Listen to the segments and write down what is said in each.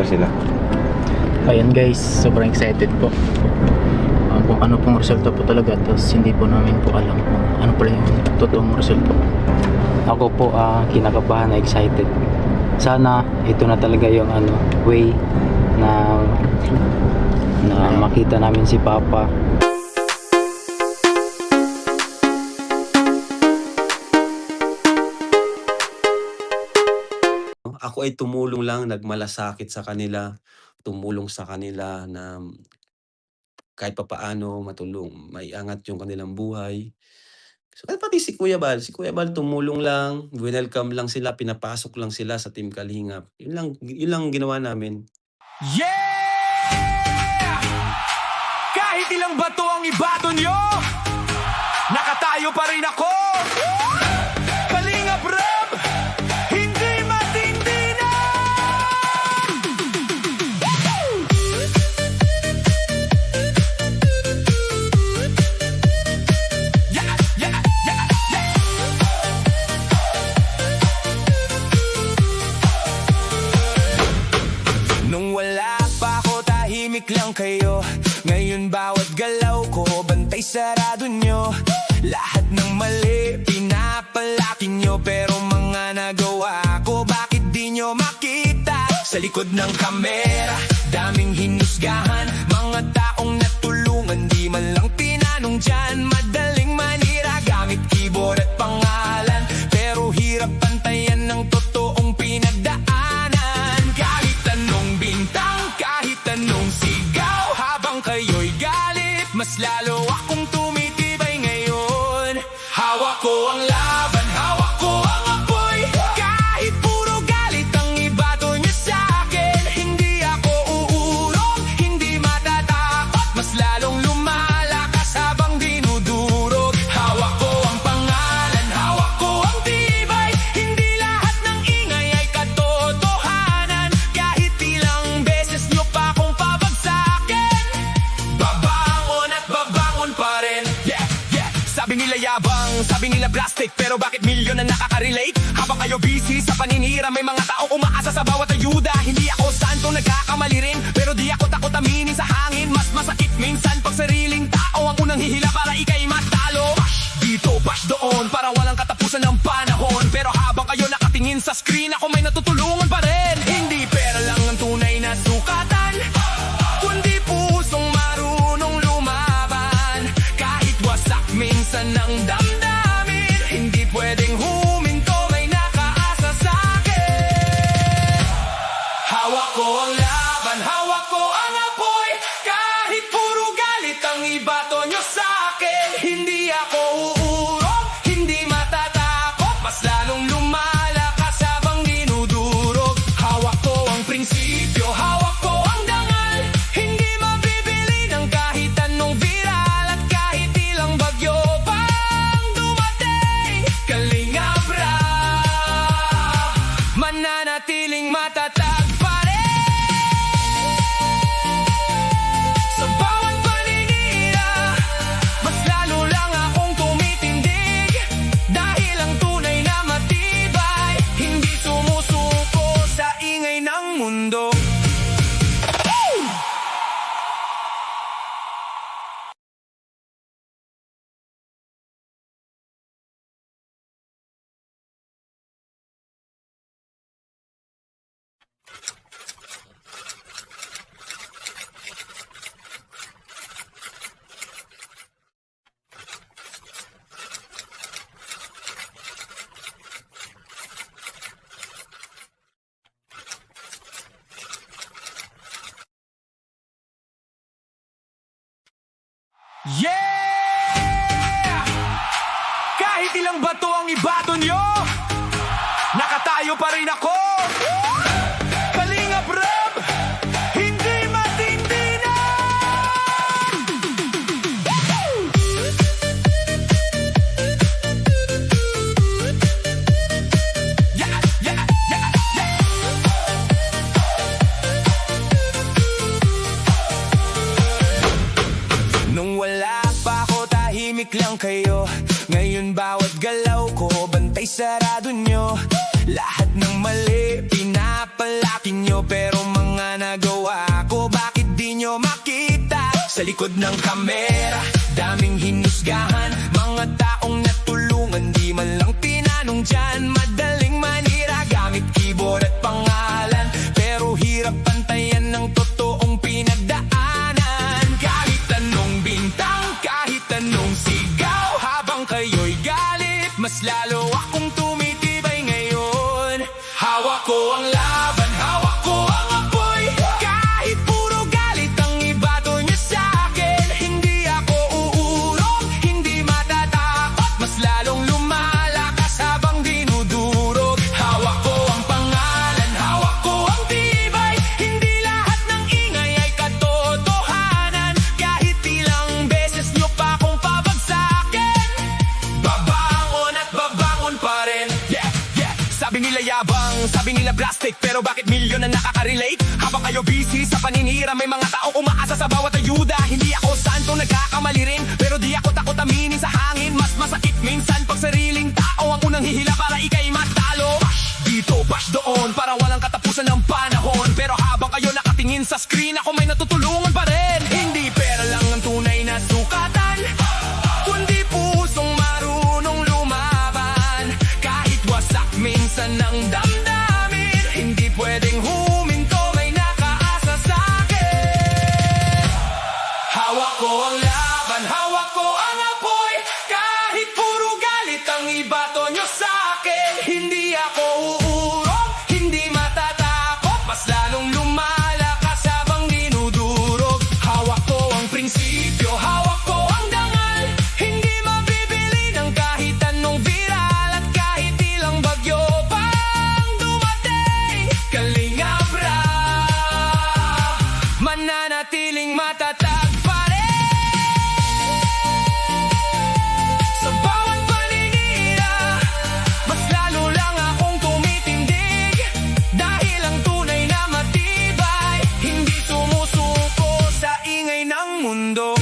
sila. Ayan guys, sobrang excited po kung ano pong resulta po talaga, tapos hindi po namin po alam kung ano pala yung totoong resulta. Ako po kinakabahan na excited. Sana ito na talaga yung way na makita namin si Papa. Ako ay tumulong lang, nagmalasakit sa kanila, tumulong sa kanila na kahit papaano maiangat yung kanilang buhay. So, pati si Kuya Bal tumulong lang, welcome lang sila, pinapasok lang sila sa Team Kalingap. Yun lang ginawa namin. Yeah! Kahit ilang bato ang ibato nyo, nakatayo pa rin ako. Kalingap Rap, hindi matindi na. Yeah, yeah, yeah, yeah. Nung wala pa ako, tahimik lang kayo. Ngayon bawat galaw ko, bantay sarado nyo. Lahat ng mali, pinapalaki nyo. Pero mga nagawa ko, bakit di nyo makita? Sa likod ng kamera, daming hinusgahan. Mga taong natulungan, di man lang tinanong dyan. Madaling manira, gamit keyboard at pangalan. Pero hirap pantayan ng totoong pinagdaanan. Kahit anong bintang, kahit anong sigaw, habang kayo'y galit, mas lalo akong tumitibay ngayon. Hawak ko ang laban, hawak ko ang apoy. Kahit puro galit ang ibato niyo sa'kin, hindi ako uurong, hindi matatakot, mas lalong lumalakas habang dinudurog. Hawak ko ang pangalan, hawak ko ang tibay. Hindi lahat ng ingay ay katotohanan. Kahit ilang beses niyo pa akong pabagsakin, babangon at babangon pa rin. Yeah, yeah. Sabi nila yabang, sabi nila plastic, pero bakit milyon ang nakaka-relate? Habang kayo busy sa paninira, may mga taong umaasa sa bawat ayuda. Hindi ako santo, nagkakamali rin, pero di ako takot aminin sa hangin. Mas masakit minsan pag sariling tao ang unang hihila para ikay matalo. Bash dito, bash doon, para walang katapusan ng panahon. Pero habang kayo nakatingin sa screen, ako may natutulungan pa rin. Hindi pera lang ang tunay na sukatan, kundi pusong marunong lumaban. Kahit wasak minsan ng damdamin, hindi pwedeng huminto, may nakaasa sa'kin. Hawak ko ang laban, hawak ko ang apoy. Kahit puro galit ang ibato nyo sa'kin, hindi ako uurong, hindi matatakot, mas lalong lumalakas habang dinudurog. Hawak ko ang prinsipyo, hawak ko ang dangal. Hindi mabibili ng kahit anong viral, at kahit ilang bagyo pang dumating, Kalingap Rap, mananatiling matatag pa rin. Sa bawat paninira, mas lalo lang akong tumitindig. Dahil ang tunay na matibay, hindi sumusuko sa ingay ng mundo. Yeah! Kahit ilang bato ang ibato nyo, nakatayo pa rin ako. Kalingap Rap, hindi matindi na. Yeah, yeah, yeah, yeah. Nung wala pa ako, tahimik lang kayo. Ngayon bawat galaw ko, bantay sarado nyo. Lahat ng mali, nagawa ko, bakit di nyo makita? Sa likod ng kamera, daming hinusgahan, mga taong natulungan, di man lang tinanong dyan. Madaling manira gamit keyboard at pangalan, pero hirap pantayan ng totoong pinagdaanan. Kahit anong bintang, kahit anong sigaw, habang kayo'y galit, mas lalo akong tumitibay ngayon. Hawak ko ang laban, hawak ko ang apoy, kahit puro galit ang ibato niyo sa'kin. Hindi ako uurong, hindi matatakot, mas lalong lumalakas habang dinudurog. Hawak ko ang pangalan, hawak ko ang tibay, hindi lahat ng ingay ay katotohanan. Kahit ilang beses niyo pa akong pabagsakin, babangon at babangon pa rin. Yeah, yeah. Sabi nila yabang, sabi nila plastic, pero bakit milyon na nakaka-relate? Habang kayo busy sa paninira, may mga taong umaasa sa bawat ayuda. Hindi ako santo, nagkakamali rin, pero di ako takot aminin sa hangin. Mas masakit minsan pag sariling tao ang unang hihila para ikay matalo. Bash dito, bash doon, para walang katapusan ng panahon. Pero habang kayo nakatingin sa screen, ako may natutulungan pa rin. Hindi pera lang ang tunay na sukatan, kundi pusong marunong lumaban. Kahit wasak minsan ng damdamin, hindi pwedeng huminto, may nakaasa sa'kin. Hawak ko ang laban, hawak ko ang apoy, kahit puro galit ang ibato nyo sa'kin. Hindi ako uurong, hindi matatakot, mas lalong lumalakas habang dinudurog. Hawak ko ang prinsipyo, hawak ko ang dangal, hindi mabibili ng kahit anong viral. At kahit ilang bagyo pang dumating, Kalingap Rap mananatiling matatag pa rin. Sa bawat paninira, mas lalo lang akong tumitindig, dahil ang tunay na matibay, hindi sumusuko sa ingay ng mundo.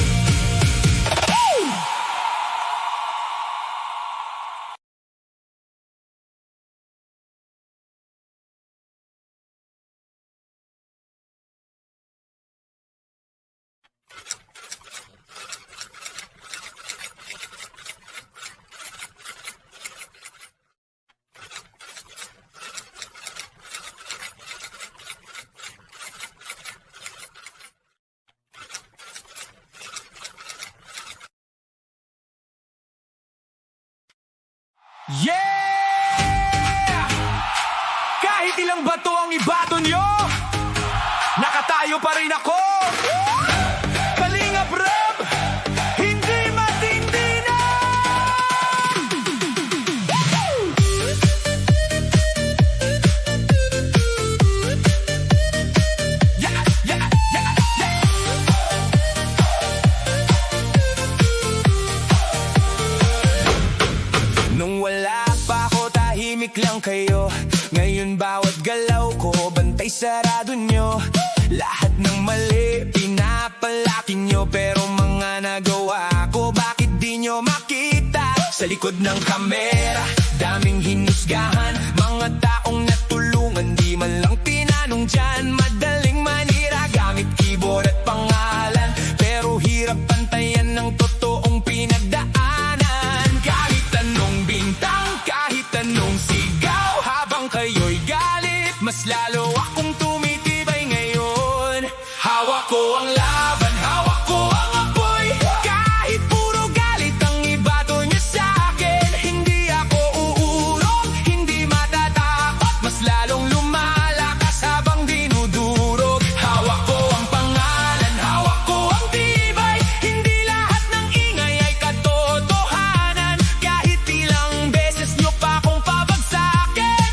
Yeah! Kahit ilang bato ang ibato nyo, nakatayo pa rin ako. Kalingap Rap, hindi matindi na. Yeah, yeah, yeah, yeah. Nung wala pa ako, tahimik lang kayo. Ngayon bawat galaw ko, bantay sarado nyo. Lahat ng mali, pinapalaki nyo, pero mga nagawa ko, bakit di nyo makita? Sa likod ng kamera, daming hinusgahan, mga taong natulungan, di man lang tinanong dyan. Madaling manira gamit keyboard at pangalan, pero hirap pantayan ng totoong pinagdaanan. Kahit anong bintang, kahit anong sigaw, habang kayo'y galit, mas lalo akong tumitibay ngayon. Hawak ko ang laban, hawak ko ang apoy, kahit puro galit ang ibato nyo sa'kin. Hindi ako uurong, hindi matatakot, mas lalong lumalakas habang dinudurog. Hawak ko ang pangalan, hawak ko ang tibay, hindi lahat ng ingay ay katotohanan. Kahit ilang beses nyo pa akong pabagsakin,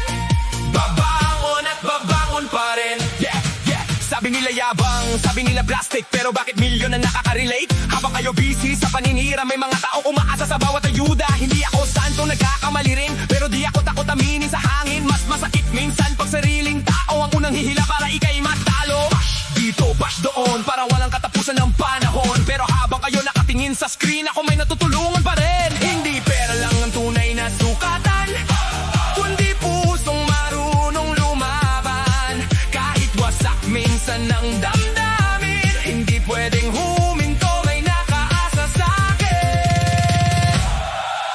babangon at babangon pa rin. Yeah, yeah. Sabi nila yabang, sabi nila plastic, pero bakit milyon na nakaka-relate? Habang kayo busy sa paninira, may mga taong umaasa sa bawat ayuda. Hindi ako santo, nagkakamali rin, pero di ako takot aminin sa hangin. Mas masakit minsan pag sariling tao ang unang hihila para ikay matalo. Bash dito, bash doon, para walang katapusan ng panahon. Pero habang kayo nakatingin sa screen, ako may natutulungan pa rin. Hindi pera lang ang tunay na sukatan, kundi pusong marunong lumaban. Kahit wasak minsan minsan ng damdamin. Hindi pwedeng huminto, may nakaasa sa'kin.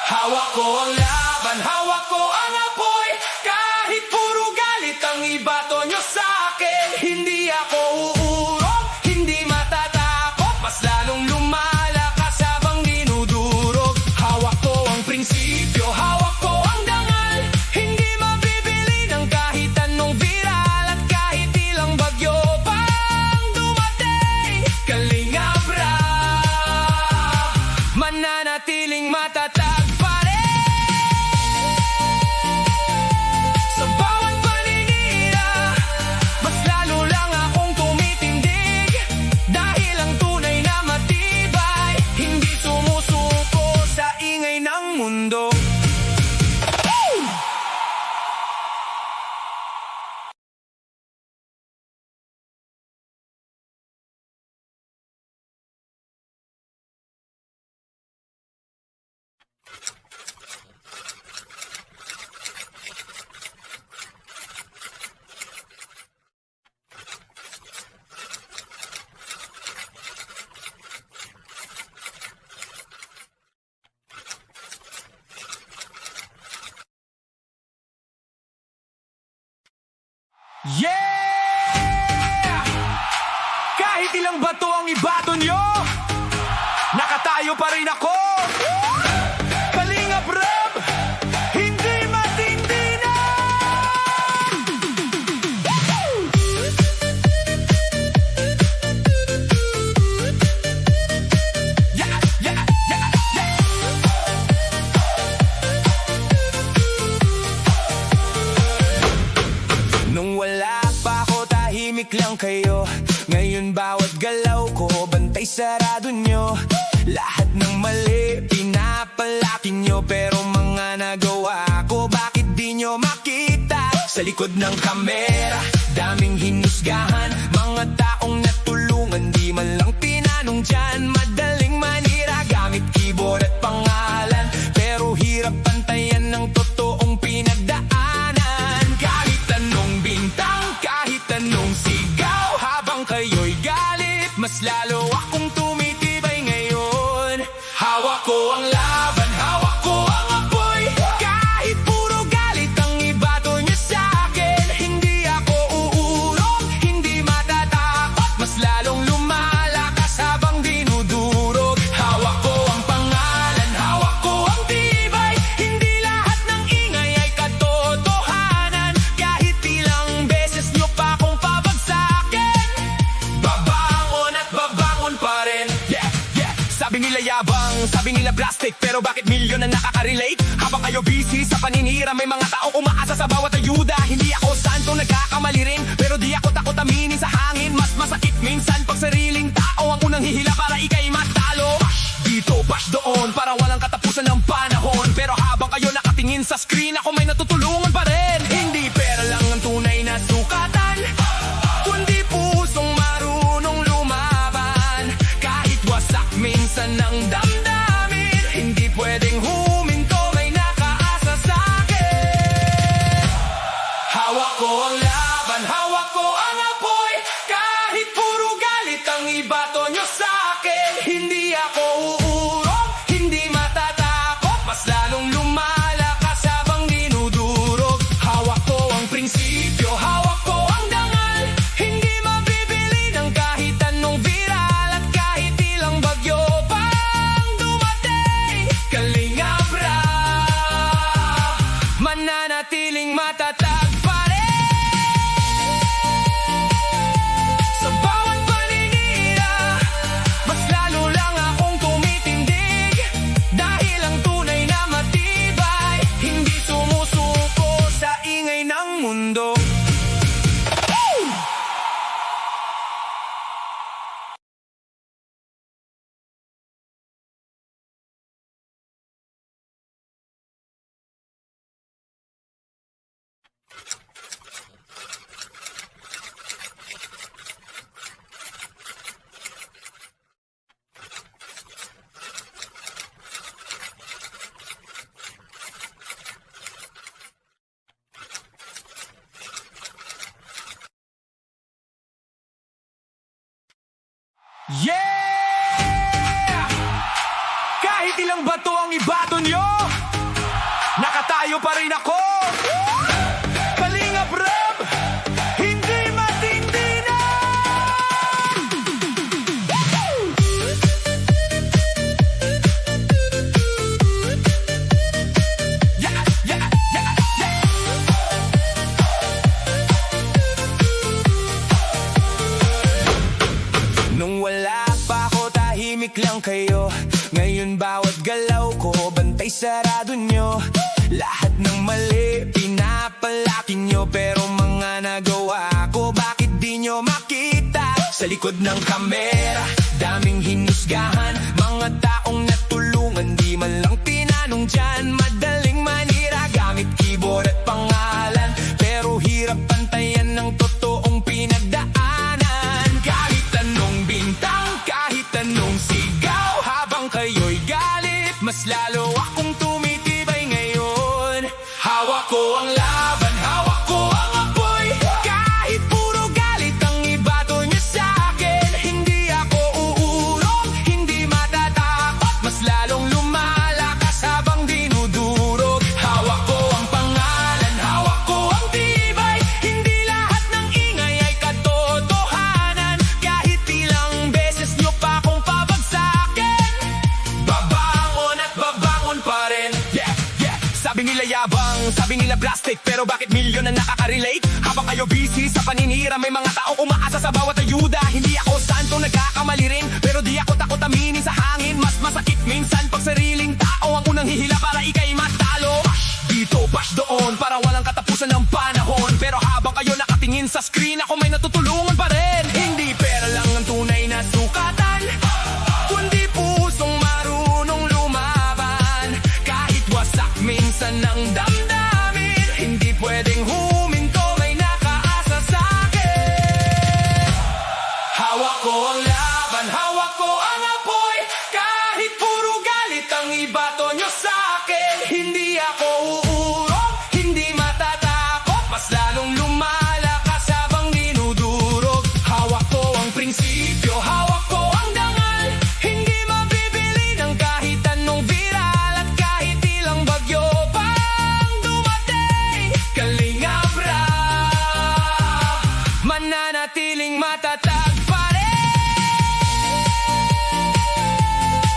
Hawak ko ang laban, hawak ko ang apoy. Kahit puro galit ang ibato nyo sa'kin. Hindi ako uurong, hindi matatakot. Mas lalong lumalakas habang dinudurog. Hawak ko ang prinsipyo, hawak ko ang dangal. Hindi mabibili ng kahit anong viral. At kahit ilang bagyo pang dumating, Kalingap Rap mananatiling matatag pa rin. Sa bawat paninira, mas lalo lang akong tumitindig. Dahil ang tunay na matibay, hindi sumusuko sa ingay ng mundo. Yeah! Kahit ilang bato ang ibato nyo, nakatayo pa rin ako. Kalingap Rap, hindi matindi na. Yeah, yeah, yeah, yeah. Nung wala pa ako, tahimik lang kayo. Ngayon bawat galaw ko, bantay sarado nyo. Lahat ng mali, pinapalaki nyo. Pero mga nagawa ko, bakit di nyo makita? Sa likod ng kamera, daming hinusgahan. Mga taong natulungan, di man lang tinanong dyan. Madaling manira, gamit keyboard at pangalan. Pero hirap pantayan ng totoong pinagdaanan. Kahit anong bintang, kahit anong sigaw, habang kayo'y galit, mas lalo akong tumitibay ngayon. Hawak ko ang laban, hawak ko ang apoy. Kahit puro galit ang ibato nyo sa'kin. Hindi ako uurong, hindi matatakot. Mas lalong lumalakas habang dinudurog. Hawak ko ang pangalan, hawak ko ang tibay. Hindi lahat ng ingay ay katotohanan. Kahit ilang beses nyo pa akong pabagsakin, babangon at babangon pa rin. Yeah, yeah. Sabi nila yabang, sabi nila plastic, pero bakit milyon na nakaka-relate? Habang kayo busy sa paninira, may mga tao umaasa sa bawat ayuda. Hindi ako santo, nagkakamali rin, pero di ako takot aminin sa hangin. Mas masakit minsan pag sariling tao ang unang hihila para ikay matalo. Bash dito, bash doon, para walang katapusan ng panahon. Pero habang kayo nakatingin sa screen, ako may natutulungan pa rin. Hindi pera lang ang tunay na sukatan, kundi pusong marunong lumaban. Kahit wasak minsan ng damdamin, hindi pwedeng huminto, may nakaasa sa'kin. Hawak ko ang laban, hawak ko ang apoy. Kahit puro galit ang ibato nyo sa'kin. Hindi ako uurong, hindi matatakot. Mas lalong lumalakas habang dinudurog. Hawak ko ang prinsipyo, hawak ko ang dangal. Hindi mabibili ng kahit anong viral. At kahit ilang bagyo pang dumating, Kalingap Rap mananatiling matatag pa rin. Sa bawat paninira, Yeah! Kahit ilang bato ang ibato nyo, nakatayo pa rin ako. Kalingap Rab, hindi matindi na. Yeah, yeah, yeah, yeah. Nung wala pa ako, tahimik lang kayo. Ngayon bawat galaw ko, bantay sarado nyo. Lahat ng mali, pinapalaki nyo. Pero mga nagawa ko, bakit di nyo makita? Sa likod ng kamera, daming hinusgahan. Mga taong natulungan, di man lang tinanong dyan. Madaling manira, gamit keyboard at pangalan. Pero hirap pantayan ng totoong pinagdaanan. Kahit anong bintang, kahit anong sigaw, habang kayo'y galit, mas lalo akong tumitibay ngayon. Hawak ko ang laban, hawak ko ang apoy. Kahit puro galit ang ibato niya sa'kin, hindi ako uurong, hindi matatakot, mas lalong lumalakas habang dinudurog. Hawak ko ang pangalan, hawak ko ang tibay. Hindi lahat ng ingay ay katotohanan. Kahit ilang beses nyo pa akong pabagsakin, babangon at babangon pa rin. Yeah, yeah. Sabi nila yabang, sabi nila plastic, pero bakit milyon na nakaka-relate? Habang kayo busy sa paninira, may mga taong umaasa sa bawat ayuda. Hindi ako santo, nagkakamali rin, pero di ako takot aminin sa hangin. Mas masakit minsan pag sariling tao ang unang hihila para ikay matalo. Bash dito, bash doon, para walang katapusan ng panahon. Pero habang kayo nakatingin sa screen, ako may natutulungan pa rin. Hindi pera lang ang tunay na sukatan, kundi pusong marunong lumaban. Kahit wasak minsan ng damdamin, hindi pwedeng huminto, may nakaasa sa'kin. Hawak ko ang laban, hawak ko ang apoy. Kahit puro galit ang ibato nyo sa'kin, hindi ako uurong, hindi matatakot, mas lalong lumalakas habang dinudurog. Hawak ko ang prinsipyo, hawak ko ang dangal. Hindi mabibili ng kahit anong viral, at kahit ilang bagyo pang dumating, Kalingap Rab, mananatiling matatag pa rin.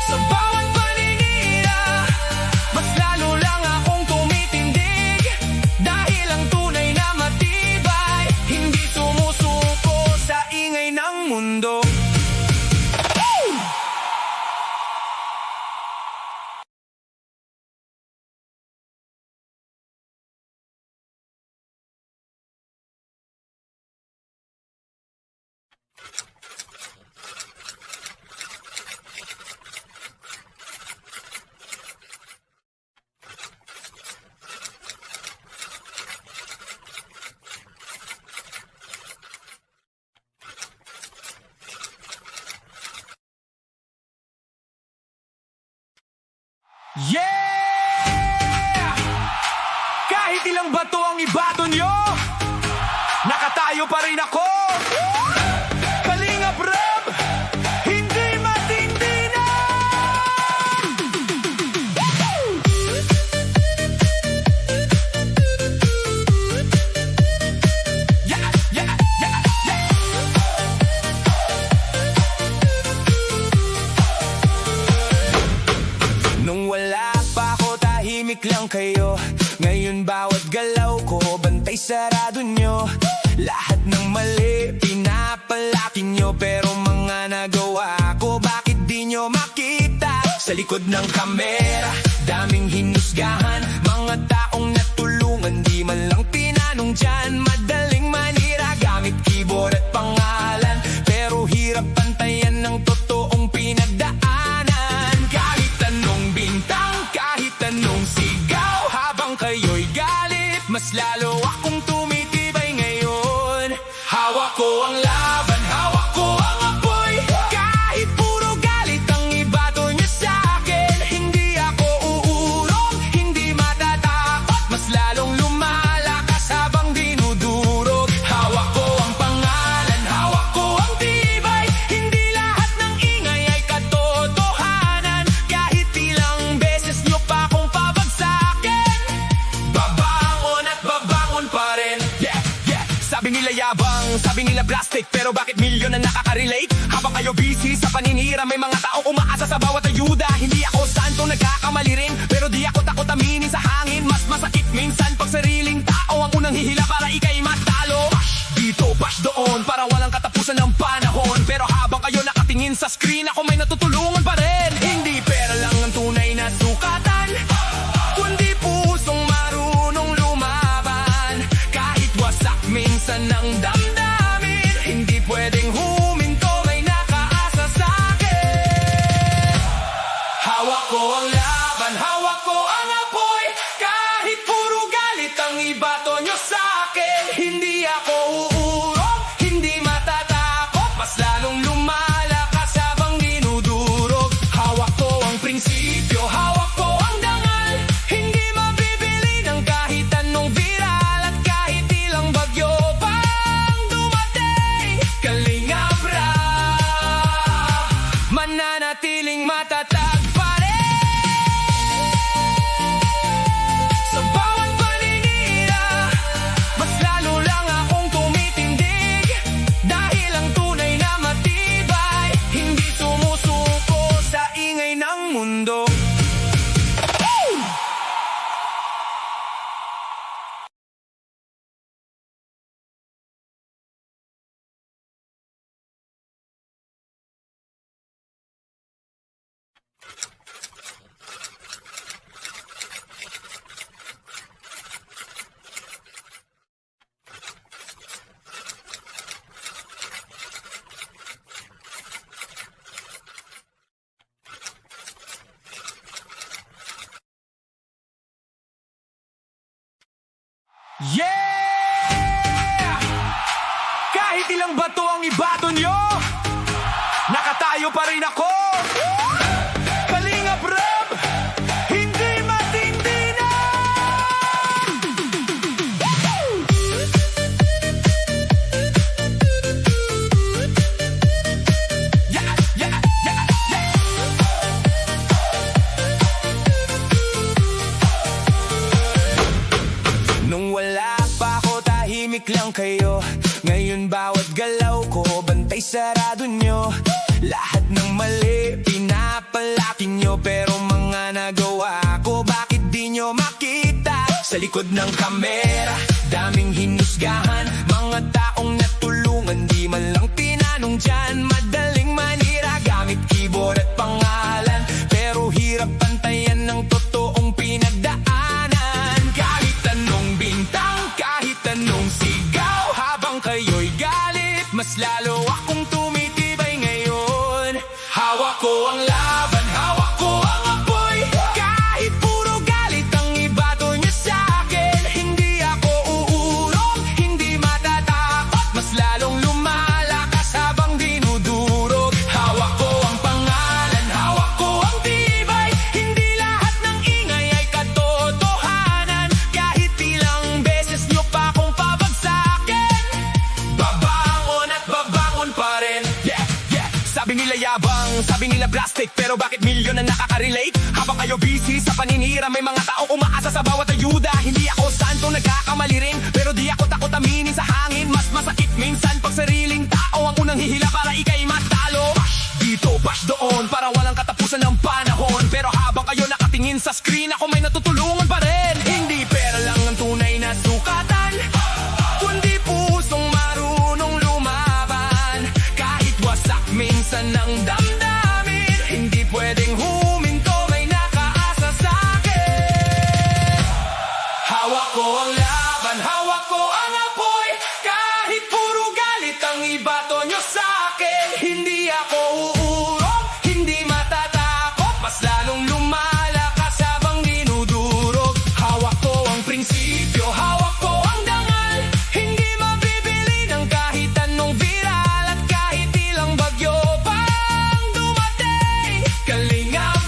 Sa bawat paninira, mas lalo lang akong tumitindig. Dahil ang tunay na matibay, hindi sumusuko sa ingay ng mundo. Yeah! Kahit ilang bato ang ibato nyo, nakatayo pa rin ako. Kalingap Rab, hindi matindi na. Yeah, yeah, yeah, yeah. Nung wala pa ako, tahimik lang kayo. Ngayon bawat galaw ko, bantay sarado nyo. Lahat ng mali, pinapalaki nyo. Pero mga nagawa ko, bakit di nyo makita? Sa likod ng kamera, daming hinusgahan. Mga taong natulungan, di man lang tinanong dyan. Madaling manira, gamit keyboard at pangalan. Pero hirap pantayan ng totoong pinagdaanan. Kahit anong bintang, kahit anong sigaw, habang kayo'y galit, mas lalo akong tumitibay ngayon. Hawak ko ang laban, hawak ko ang apoy. Kahit puro galit ang ibato niya sa'kin, hindi ako uurong, hindi pero bakit milyon na nakaka-relate? Habang kayo busy sa paninira, may mga taong umaasa sa bawat ayuda. Hindi ako santo, nagkakamali rin, pero di ako takot aminin sa hangin. Mas masakit minsan pag sariling tao ang unang hihila para ikay matalo. Bash dito, bash doon, para walang katapusan ng panahon. Pero habang kayo nakatingin sa screen, ako may natutulungan pa rin. Hindi pera lang ang tunay na sukatan, kundi pusong marunong lumaban. Kahit wasak minsan ng damdamin, hindi pwedeng huminto, may nakaasa sa'kin. Hawak ko ang laban, hawak ko ang apoy. Kahit puro galit ang ibato nyo sa'kin, hindi ako uurong, hindi matatakot, mas lalong lumalakas habang dinudurog. Hawak ko ang prinsipyo, hawak ko ang dangal, hindi mabibili ng kahit anong viral. At kahit ilang bagyo pang dumating, Kalingap Rap mananatiling matatag pa rin. Sa bawat paninira, mas lalo lang akong tumitindig, dahil ang tunay na matibay, hindi sumusuko sa ingay ng mundo. Yeah! Kahit ilang bato ang ibato nyo, nakatayo pa rin ako. Kalingap Rap, hindi matindi na. Yeah, yeah, yeah, yeah. Nung wala pa ako, tahimik lang kayo. Ngayon bawat galaw ko, bantay sarado nyo. Lahat ng mali, pinapalaki nyo. Pero mga nagawa ko, bakit di nyo makita? Sa likod ng kamera, daming hinusgahan. Mga taong natulungan, di man lang tinanong dyan. Madaling manira, gamit keyboard at pangalan. Pero hirap pantayan ng totoong pinagdaanan. Kahit anong bintang, kahit anong sigaw, habang kayo'y galit, mas lalo akong tumitibay ngayon. Hawak ko ang laban, hawak ko ang apoy. Kahit puro galit ang ibato nyo sa'kin, hindi ako uurong, hindi matatakot, mas lalong lumalakas habang dinudurog. Hawak ko ang pangalan, hawak ko ang tibay, hindi lahat ng ingay ay katotohanan. Kahit ilang beses nyo pa akong pabagsakin, babangon at babangon pa rin. Yeah, yeah. Sabi nila yabang, sabi nila plastic, pero bakit milyon na nakaka-relate? Habang kayo busy sa paninira, may mga taong umaasa sa bawat ayuda. Hindi ako santo, nagkakamali rin, pero di ako takot aminin sa hangin. Mas masakit minsan pag sariling tao ang unang hihila para ikay matalo. Bash dito, bash doon, para walang katapusan ng panahon. Pero habang kayo nakatingin sa screen, ako may natutulungan pa rin. Hindi pera lang ang tunay na sukatan, kundi pusong marunong lumaban. Kahit wasak minsan ng damdamin, hindi pwedeng huminto, may nakaasa sa'kin. Hawak ko ang laban, hawak ko ang apoy. Kahit puro galit ang ibato nyo sa'kin, hindi ako uurong, hindi matatakot, mas lalong lumalakas habang dinudurog. Hawak ko ang prinsipyo, hawak ko ang dangal, hindi mabibili ng kahit anong viral. At kahit ilang bagyo pang dumating, Kalingap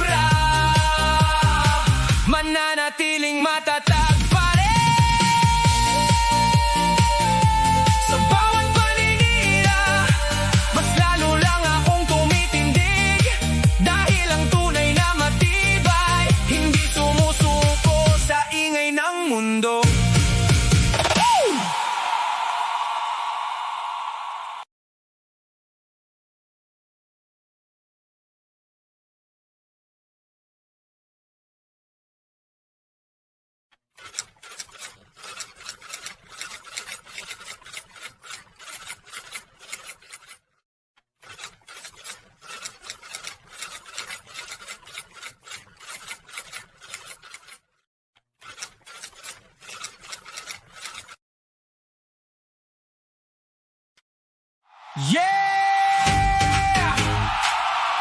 Yeah!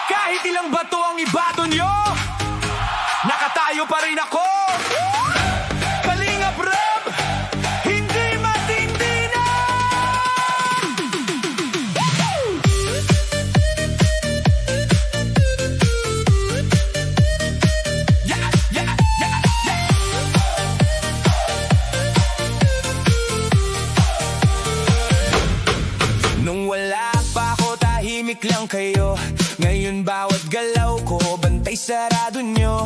Kahit ilang bato ang ibato nyo, nakatayo pa rin ako. Kalingap Rap, hindi matindi na. Yeah, yeah, yeah, yeah. Nung wala pa ako, tahimik lang kayo. Ngayon bawat galaw ko, bantay sarado nyo.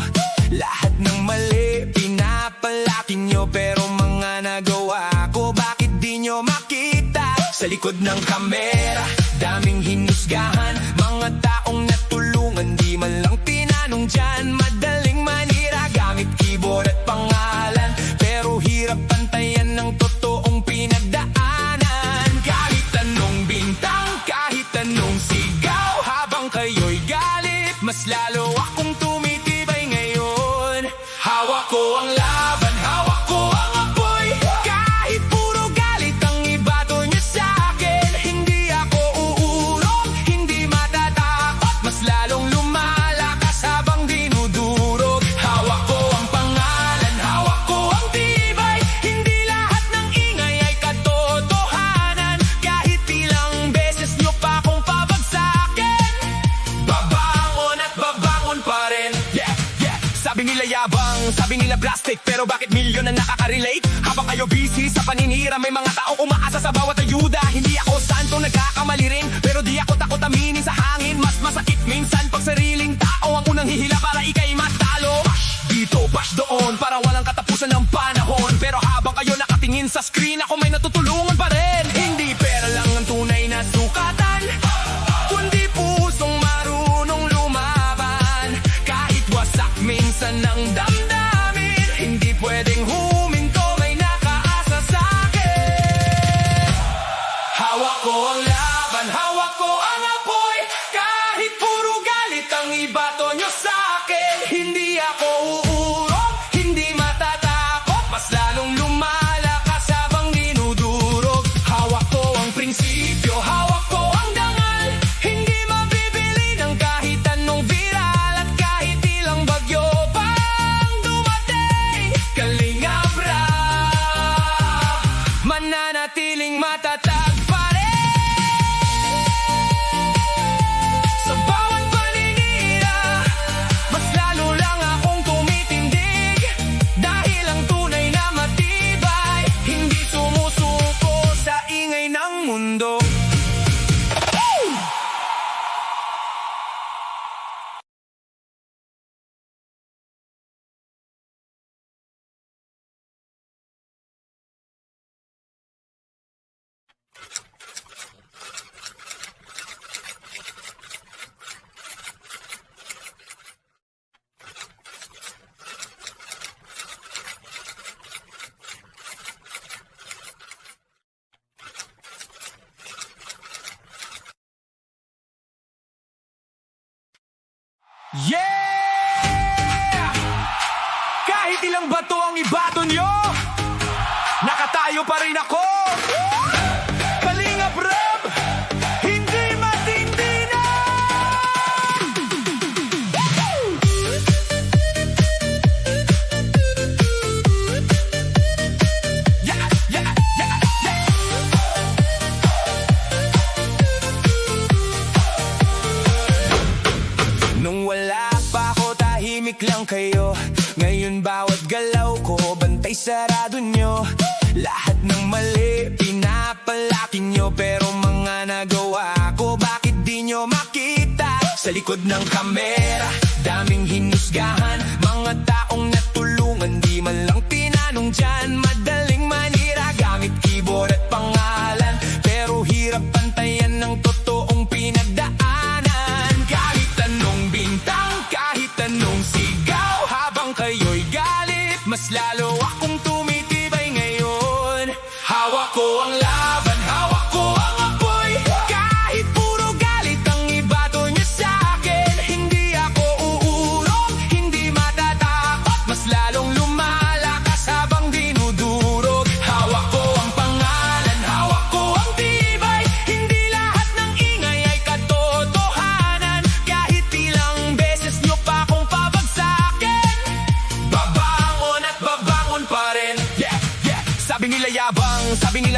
Lahat ng mali, pinapalaki nyo. Pero mga nagawa ko, bakit di nyo makita? Sa likod ng kamera, daming hinusgahan. Mga taong natulungan, di man lang tinanong dyan. Madaling manira, gamit keyboard at pangalan. Pero hirap pantayan ng totoong pinagdaanan. Kahit anong bintang, kahit anong sigaw, habang kayo'y galit, mas lalo akong tumitibay ngayon. Hawak ko ang laban, hawak ko ang apoy. Kahit puro galit ang ibato niyo sa'kin, hindi ako uurong, hindi matatakot, mas lalong lumalakas habang dinudurog. Hawak ko ang pangalan, hawak ko ang tibay. Hindi lahat ng ingay ay katotohanan. Kahit ilang beses niyo pa akong pabagsakin, babangon at babangon pa rin. Yeah, yeah. Sabi nila yabang, sabi nila plastic, pero bakit milyon na nakaka-relate? Habang kayo busy sa paninira, may mga taong umaasa sa bawat ayuda. Hindi ako santo, nagkakamali rin, pero di ako takot aminin sa hangin. Mas masakit minsan pag sariling tao ang unang hihila para ikay matalo. Bash dito, bash doon, para walang katapusan ng panahon. Pero habang kayo nakatingin sa screen, ako may natutulungan pa rin. Hindi pera lang ang tunay na sukatan, kundi pusong marunong lumaban. Kahit wasak minsan ng damdamin, hindi pwedeng huminto, may nakaasa sa'kin. Hawak ko ang laban, hawak ko ang apoy. Kahit puro galit ang ibato nyo sa'kin, hindi ako uurong, hindi matatakot, mas lalong lumalakas habang dinudurog. Hawak ko ang prinsipyo, hawak ko ang dangal. Hindi mabibili ng kahit anong viral, at kahit ilang bagyo pang dumating, Kalingap Rap, mananatiling matatag pa rin. Sa bawat paninira, mas lalo lang akong tumitindig. Dahil ang tunay na matibay, hindi sumusuko sa ingay ng mundo. Yeah! Kahit ilang bato ang ibato nyo, nakatayo pa rin ako. Kalingap Rap, hindi matindi na. Yeah, yeah, yeah, yeah. Nung wala pa ako, tahimik lang kayo. Ngayon bawat galaw ko, bantay sarado nyo. Lahat ng mali, pinapalaki nyo. Pero mga nagawa ko, bakit di nyo makita? Sa likod ng kamera, daming hinusgahan. Mga taong natulungan, di man lang tinanong dyan. Madaling manira, gamit keyboard at pangalan. Pero hirap pantayan ng totoong pinagdaanan. Kahit anong bintang, kahit anong sigaw, habang kayo'y galit, mas lalo akong tumitibay ngayon. Hawak ko ang laban, hawak ko ang apoy. Kahit puro galit ang ibato nyo sa'kin, hindi ako uurong, hindi matatakot,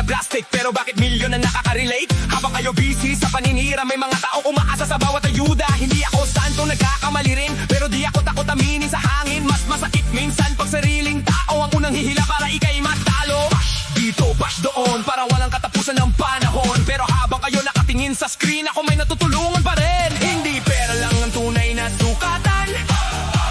plastic, pero bakit milyon na nakaka-relate? Habang kayo busy sa paninira, may mga taong umaasa sa bawat ayuda. Hindi ako santo, nagkakamali rin, pero di ako takot aminin sa hangin. Mas masakit minsan pag sariling tao ang unang hihila para ikay matalo. Dito, bash doon, para walang katapusan ng panahon. Pero habang kayo nakatingin sa screen, ako may natutulungan pa rin. Hindi pera lang ang tunay na sukatan,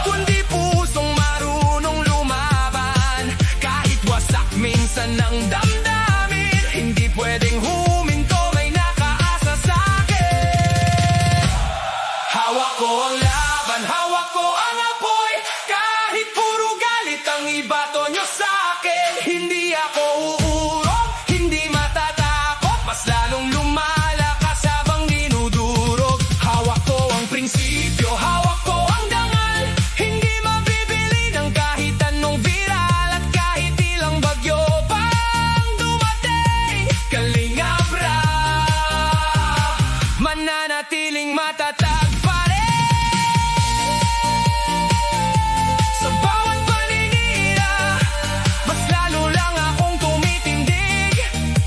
kundi pusong marunong lumaban. Kahit wasak minsan ng damdamin, hindi pwedeng huminto, may nakaasa sa'kin. Hawak ko ang laban, hawak ko ang apoy. Kahit puro galit ang ibato nyo sa'kin, hindi ako uurong, hindi matatakot. Mas lalong lumalakas habang dinudurog. Hawak ko ang prinsipyo, hawak ko ang dangal. Hindi mabibili ng kahit anong viral. At kahit ilang bagyo pang dumating, Kalingap Rap mananatiling matatag pa rin. Sa bawat paninira, mas lalo lang akong tumitindig.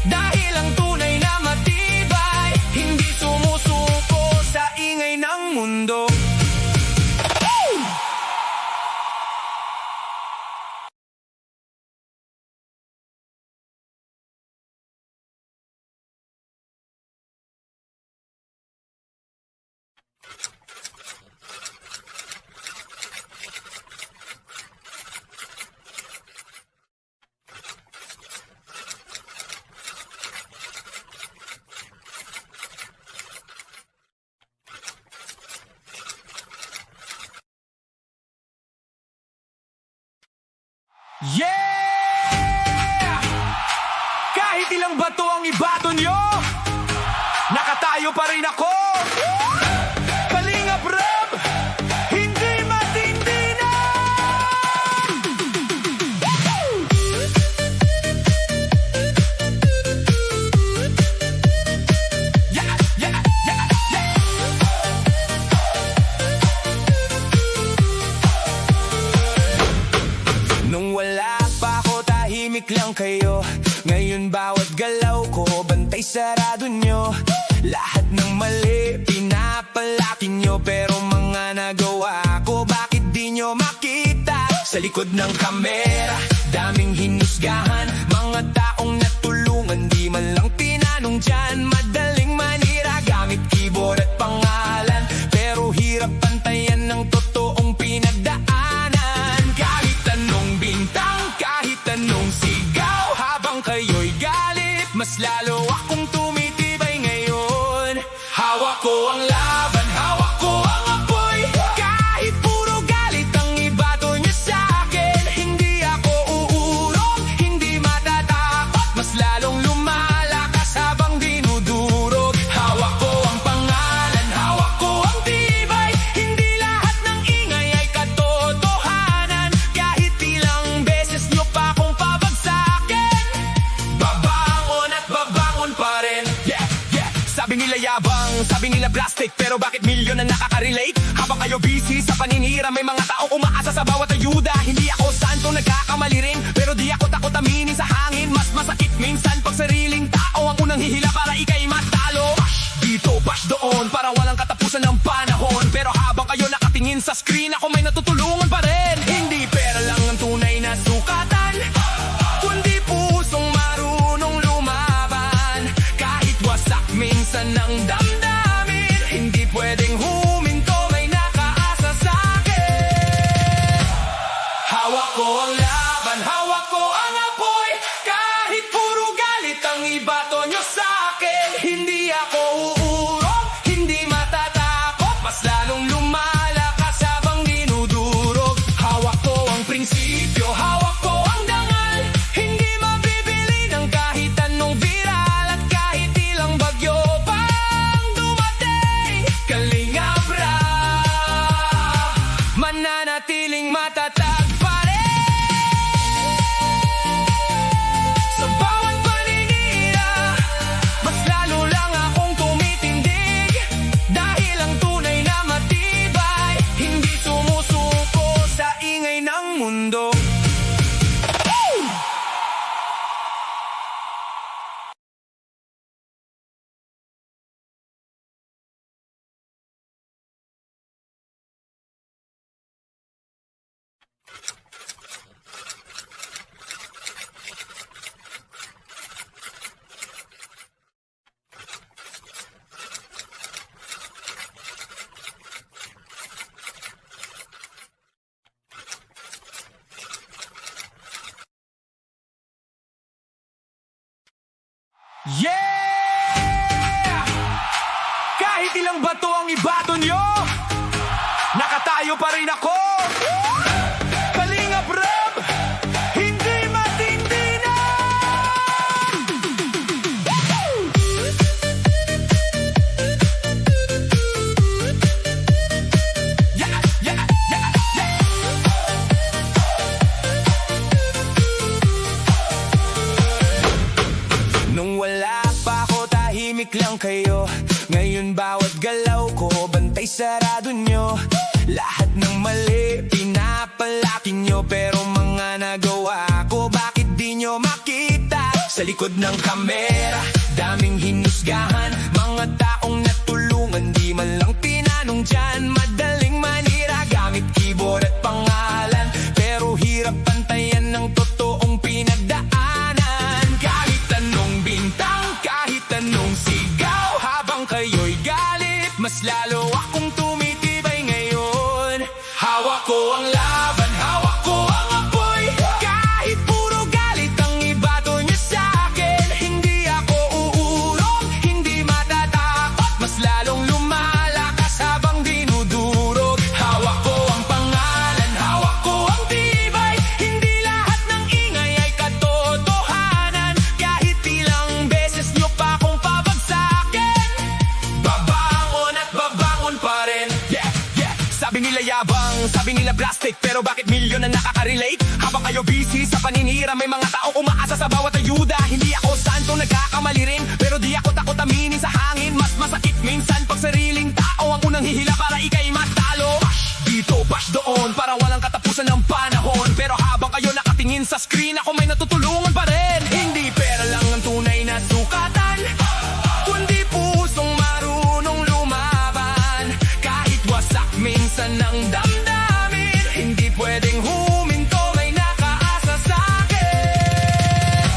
Dahil ang tunay na matibay, hindi sumusuko sa ingay ng mundo. Yeah! Kahit ilang bato ang ibato nyo, nakatayo pa rin ako. Kalingap Rap, hindi matindi na. Yeah, yeah, yeah, yeah. Nung wala pa ako, tahimik lang kayo. Ngayon bawat galaw ko, bantay sarado nyo. Lahat ng mali, pinapalaki nyo. Pero mga nagawa ko, bakit di nyo makita? Sa likod ng kamera, daming hinusgahan. Mga taong natulungan, di man lang tinanong dyan. Madaling manira, gamit keyboard at pangalan. Pero hirap pantayan ng totoong pinagdaanan. Kahit anong bintang, kahit anong sigaw, habang kayo'y galit, mas lalo akong tumitibay ngayon. Hawak ko ang laban, hawak ko ang apoy. Kahit puro galit ang ibato niya sa'kin, hindi ako uurong, hindi matatakot. Mas lalong lumalakas habang dinudurog. Hawak ko ang pangalan, hawak ko ang tibay. Hindi lahat ng ingay ay katotohanan. Kahit ilang beses nyo pa akong pabagsakin, babangon at babangon pa rin. Yeah, yeah. Sabi nila yabang, sabi nila plastic, pero bakit milyon na nakaka-relate? Habang kayo busy sa paninira, may mga taong umaasa sa bawat ayuda. Hindi ako santo, nagkakamali rin, pero di ako takot aminin sa hangin. Mas masakit minsan pag sariling tao ang unang hihila para ikay matalo. Dito, bash doon, para walang katapusan ng panahon. Pero habang kayo nakatingin sa screen, ako may natutulungan pa rin. Hindi pera lang ang tunay na sukatan, kundi pusong marunong lumaban. Kahit wasak minsan ng damdamin, hindi pwedeng huminto, may nakaasa sa'kin. Hawak ko ang laban, hawak ko ang apoy. Kahit puro galit ang ibato nyo sa'kin, hindi ako uurong, hindi matatakot. Mas lalong lumalakas habang dinuduro. Yeah! Kahit ilang bato ang ibato nyo, nakatayo pa rin ako. Kalingap Rap, hindi matindi na. Yeah, yeah, yeah, yeah. Nung wala pa ako, tahimik lang kayo. Ngayon bawat galaw ko, bantay sarado nyo. Lahat ng mali, pinapalaki nyo. Pero mga nagawa ko, bakit di nyo makita? Sa likod ng kamera, daming hinusgahan. Mga taong natulungan, di man lang tinanong dyan. Madaling manira, gamit keyboard at pangalan. Pero hirap pantayan ng totoong pinagdaanan. Kahit anong bintang, kahit anong sigaw, habang kayo'y galit, mas lalo akong tumitibay ngayon. Hawak ko ang laban, hawak ko ang apoy. Kahit puro galit ang ibato niyo sa'kin, hindi ako uurong, hindi matatakot, mas lalong lumalakas habang dinudurog. Hawak ko ang pangalan, hawak ko ang tibay. Hindi lahat ng ingay ay katotohanan. Kahit ilang beses niyo pa akong pabagsakin, babangon at babangon pa rin. Yeah, yeah. Sabi nila yabang, sabi nila plastic, pero bakit milyon na nakaka-relate? Habang kayo busy sa paninira, may mga taong umaasa sa bawat ayuda. Hindi ako santo, nagkakamali rin, pero di ako takot aminin sa hangin. Mas masakit minsan pag sariling tao ang unang hihila para ikay matalo. Bash dito, bash doon, para walang katapusan ng panahon. Pero habang kayo nakatingin sa screen, ako may natutulungan pa rin. Hindi pera lang ang tunay na sukatan, kundi pusong marunong lumaban. Kahit wasak minsan ng damdamin, hindi pwedeng huminto, may nakaasa sa'kin.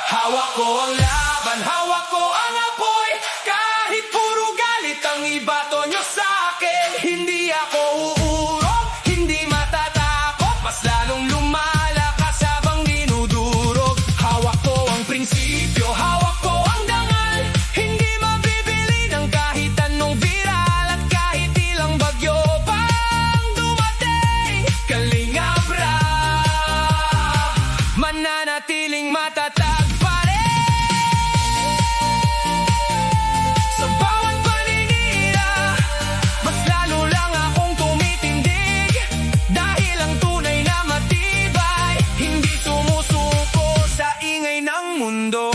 Hawak ko ang laban, hawak ko ang apoy. Kahit puro galit ang ibato nyo sa'kin, hindi ako uurong, hindi matatakot, mas lalong lumalakas habang dinudurog. Hawak ko ang prinsipyo, hawak ko ang dangal. Hindi mabibili ng kahit anong viral, at kahit ilang bagyo pang dumating, Kalingap Rap, mananatiling matatag pa rin. Sa bawat paninira, mas lalo lang akong tumitindig. Dahil ang tunay na matibay, hindi sumusuko sa ingay ng mundo.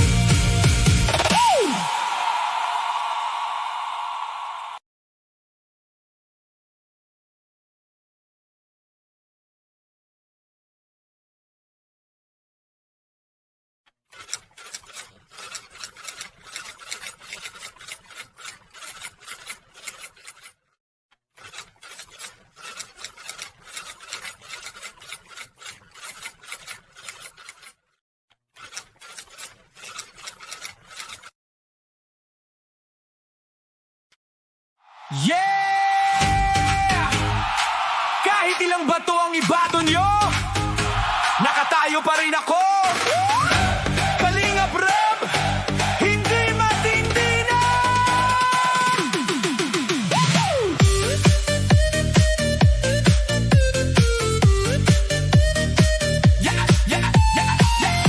Yeah! Kahit ilang bato ang ibato nyo, nakatayo pa rin ako. Kalingap Rap, hindi matindi na. Yeah, yeah, yeah, yeah.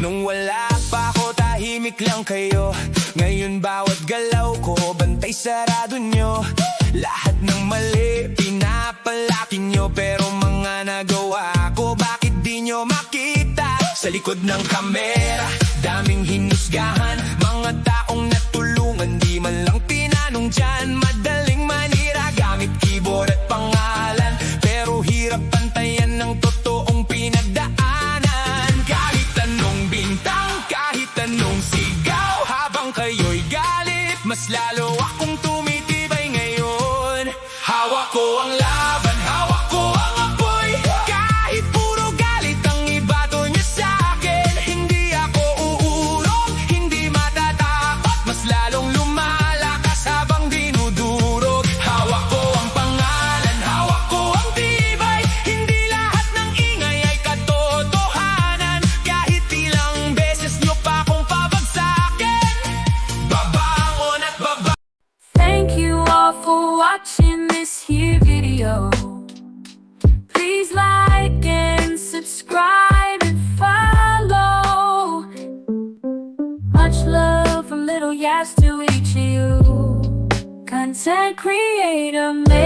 Nung wala pa ako, tahimik lang kayo. Ngayon bawat galaw ko, bantay sarado nyo. Lahat ng mali, pinapalaki nyo. Pero mga nagawa ko, bakit di nyo makita? Sa likod ng kamera, daming hinusgahan. Mga taong natulungan, di man lang tinanong dyan. Madaling manira, gamit keyboard at pangalan. Pero hirap pantayan ng totoong pinagdaanan. Kahit anong bintang, kahit anong sigaw, habang kayo'y galit, mas lalo akong tumitibay ngayon. Hawak ko ang laban, hawak ko ang apoy. Kahit puro galit ang ibato nyo sa'kin, hindi ako uurong, hindi matatakot, mas lalong lumalakas habang dinudurog. Hawak ko ang pangalan, content creator.